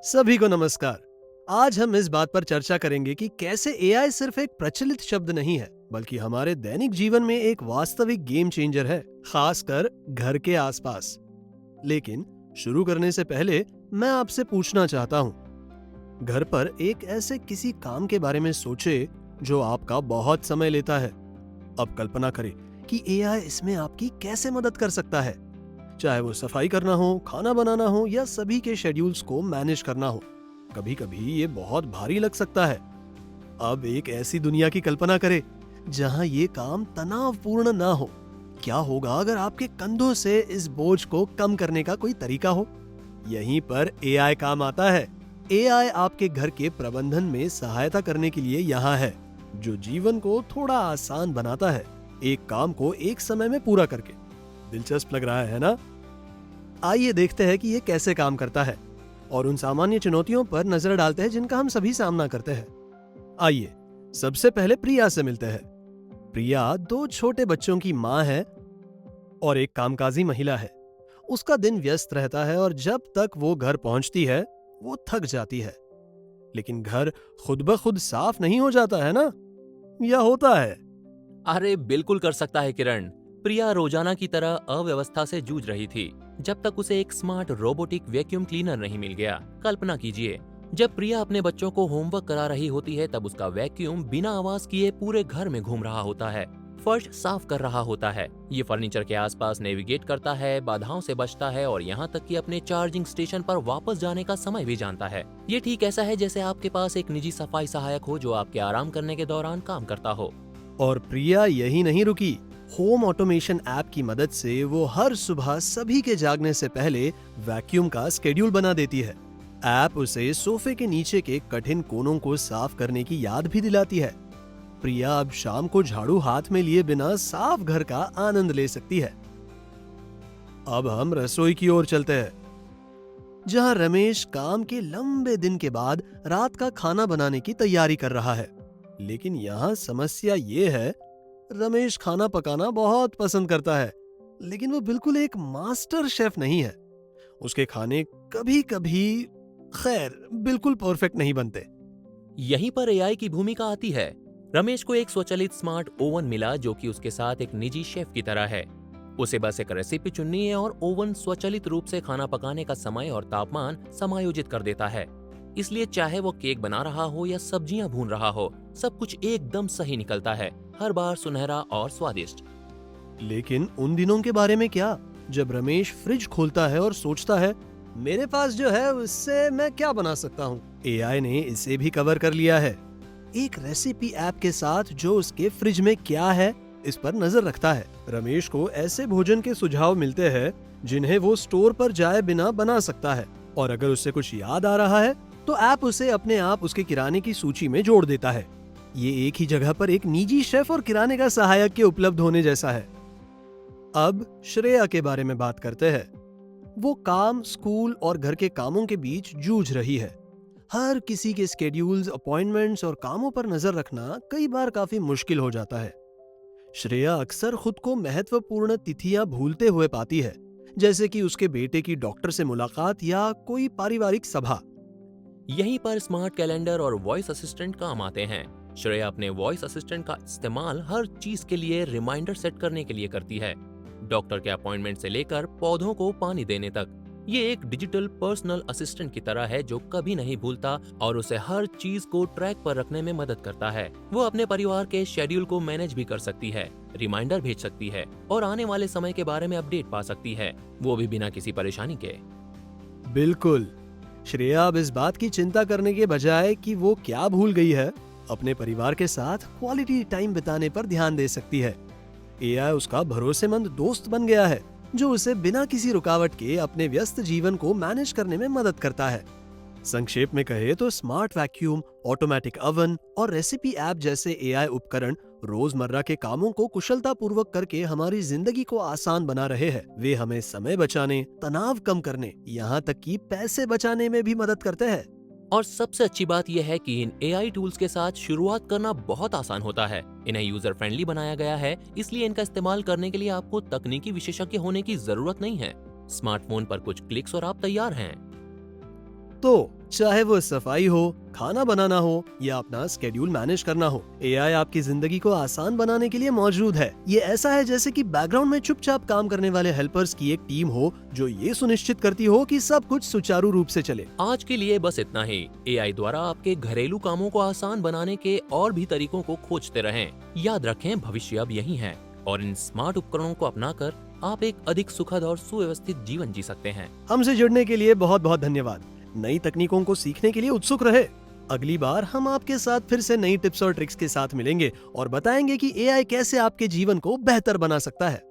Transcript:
सभी को नमस्कार। आज हम इस बात पर चर्चा करेंगे कि कैसे एआई सिर्फ एक प्रचलित शब्द नहीं है, बल्कि हमारे दैनिक जीवन में एक वास्तविक गेम चेंजर है, खासकर घर के आसपास। लेकिन शुरू करने से पहले मैं आपसे पूछना चाहता हूँ, घर पर एक ऐसे किसी काम के बारे में सोचे जो आपका बहुत समय लेता है। अब कल्पना करें कि एआई इसमें आपकी कैसे मदद कर सकता है, चाहे वो सफाई करना हो, खाना बनाना हो या सभी के शेड्यूल्स को मैनेज करना हो। कभी कभी ये बहुत भारी लग सकता है। अब एक ऐसी दुनिया की कल्पना करें जहां ये काम तनावपूर्ण ना हो। क्या होगा अगर आपके कंधों से इस बोझ को कम करने का कोई तरीका हो? यहीं पर एआई काम आता है। एआई आपके घर के प्रबंधन में सहायता करने के लिए यहाँ है, जो जीवन को थोड़ा आसान बनाता है, एक काम को एक समय में पूरा करके। दिलचस्प लग रहा है ना? आइए देखते हैं कि ये कैसे काम करता है और उन सामान्य चुनौतियों पर नजर डालते हैं जिनका हम सभी सामना करते हैं। आइए सबसे पहले प्रिया से मिलते हैं। प्रिया 2 छोटे बच्चों की माँ है और एक कामकाजी महिला है। उसका दिन व्यस्त रहता है और जब तक वो घर पहुंचती है वो थक जाती है। लेकिन घर खुद ब खुद साफ नहीं हो जाता है ना, या होता है? अरे बिल्कुल कर सकता है किरण। प्रिया रोजाना की तरह अव्यवस्था से जूझ रही थी जब तक उसे एक स्मार्ट रोबोटिक वैक्यूम क्लीनर नहीं मिल गया। कल्पना कीजिए, जब प्रिया अपने बच्चों को होमवर्क करा रही होती है तब उसका वैक्यूम बिना आवाज किए पूरे घर में घूम रहा होता है, फर्श साफ कर रहा होता है, ये फर्नीचर के आसपास नेविगेट करता है, बाधाओं से बचता है और यहाँ तक कि अपने चार्जिंग स्टेशन पर वापस जाने का समय भी जानता है। ये ठीक ऐसा है जैसे आपके पास एक निजी सफाई सहायक हो जो आपके आराम करने के दौरान काम करता हो। और प्रिया यही नहीं रुकी। होम ऑटोमेशन ऐप की मदद से वो हर सुबह सभी के जागने से पहले वैक्यूम का स्केड्यूल बना देती है। ऐप उसे सोफे के नीचे के कठिन कोनों को साफ करने की याद भी दिलाती है। प्रिया अब शाम को झाड़ू हाथ में लिए बिना साफ घर का आनंद ले सकती है। अब हम रसोई की ओर चलते हैं, जहां रमेश काम के लंबे दिन के बाद रात का खाना बनाने की तैयारी कर रहा है। लेकिन यहाँ समस्या ये है, रमेश खाना पकाना बहुत पसंद करता है, लेकिन वो बिल्कुल एक मास्टर शेफ नहीं है। उसके खाने कभी कभी बिल्कुल परफेक्ट नहीं बनते। यहीं पर एआई की भूमिका आती है। रमेश को एक स्वचालित स्मार्ट ओवन मिला जो कि उसके साथ एक निजी शेफ की तरह है। उसे बस एक रेसिपी चुननी है और ओवन स्वचालित रूप से खाना पकाने का समय और तापमान समायोजित कर देता है। इसलिए चाहे वो केक बना रहा हो या सब्जियां भून रहा हो, सब कुछ एकदम सही निकलता है, हर बार सुनहरा और स्वादिष्ट। लेकिन उन दिनों के बारे में क्या, जब रमेश फ्रिज खोलता है और सोचता है, मेरे पास जो है उससे मैं क्या बना सकता हूँ? एआई ने इसे भी कवर कर लिया है। एक रेसिपी ऐप के साथ जो उसके फ्रिज में क्या है इस पर नजर रखता है। रमेश को ऐसे भोजन के सुझाव मिलते हैं जिन्हें वो स्टोर पर जाए बिना बना सकता है, और अगर उससे कुछ याद आ रहा है तो ऐप उसे अपने आप उसके किराने की सूची में जोड़ देता है। ये एक ही जगह पर एक निजी शेफ और किराने का सहायक के उपलब्ध होने जैसा है। अब श्रेया के बारे में बात करते हैं। वो काम, स्कूल और घर के कामों के बीच जूझ रही है। हर किसी के स्केड्यूल्स, अपॉइंटमेंट्स और कामों पर नजर रखना कई बार काफी मुश्किल हो जाता है। श्रेया अक्सर खुद को महत्वपूर्ण तिथियां भूलते हुए पाती है, जैसे कि उसके बेटे की डॉक्टर से मुलाकात या कोई पारिवारिक सभा। यहीं पर स्मार्ट कैलेंडर और वॉइस असिस्टेंट काम आते हैं। श्रेया अपने वॉइस असिस्टेंट का इस्तेमाल हर चीज के लिए रिमाइंडर सेट करने के लिए करती है, डॉक्टर के अपॉइंटमेंट से लेकर पौधों को पानी देने तक। ये एक डिजिटल पर्सनल असिस्टेंट की तरह है जो कभी नहीं भूलता और उसे हर चीज को ट्रैक पर रखने में मदद करता है। वो अपने परिवार के शेड्यूल को मैनेज भी कर सकती है, रिमाइंडर भेज सकती है और आने वाले समय के बारे में अपडेट पा सकती है, वो भी बिना किसी परेशानी के। बिल्कुल। श्रेया अब इस बात की चिंता करने के बजाय कि वो क्या भूल गई है, अपने परिवार के साथ क्वालिटी टाइम बिताने पर ध्यान दे सकती है। एआई उसका भरोसेमंद दोस्त बन गया है, जो उसे बिना किसी रुकावट के अपने व्यस्त जीवन को मैनेज करने में मदद करता है। संक्षेप में कहे तो स्मार्ट वैक्यूम, ऑटोमेटिक ओवन और रेसिपी ऐप जैसे एआई उपकरण रोजमर्रा के कामों को कुशलतापूर्वक करके हमारी जिंदगी को आसान बना रहे हैं। वे हमें समय बचाने, तनाव कम करने, यहाँ तक कि पैसे बचाने में भी मदद करते हैं। और सबसे अच्छी बात यह है कि इन एआई टूल्स के साथ शुरुआत करना बहुत आसान होता है। इन्हें यूजर फ्रेंडली बनाया गया है, इसलिए इनका इस्तेमाल करने के लिए आपको तकनीकी विशेषज्ञ होने की जरूरत नहीं है। स्मार्टफोन पर कुछ क्लिक्स और आप तैयार हैं। तो चाहे वो सफाई हो, खाना बनाना हो या अपना स्केड्यूल मैनेज करना हो, एआई आपकी जिंदगी को आसान बनाने के लिए मौजूद है। ये ऐसा है जैसे कि बैकग्राउंड में चुपचाप काम करने वाले हेल्पर्स की एक टीम हो जो ये सुनिश्चित करती हो कि सब कुछ सुचारू रूप से चले। आज के लिए बस इतना ही। एआई द्वारा आपके घरेलू कामों को आसान बनाने के और भी तरीकों को खोजते रहें। याद रखें, भविष्य अब यही है और इन स्मार्ट उपकरणों को अपनाकर आप एक अधिक सुखद और सुव्यवस्थित जीवन जी सकते हैं। हमसे जुड़ने के लिए बहुत बहुत धन्यवाद। नई तकनीकों को सीखने के लिए उत्सुक रहे। अगली बार हम आपके साथ फिर से नई टिप्स और ट्रिक्स के साथ मिलेंगे और बताएंगे कि एआई कैसे आपके जीवन को बेहतर बना सकता है।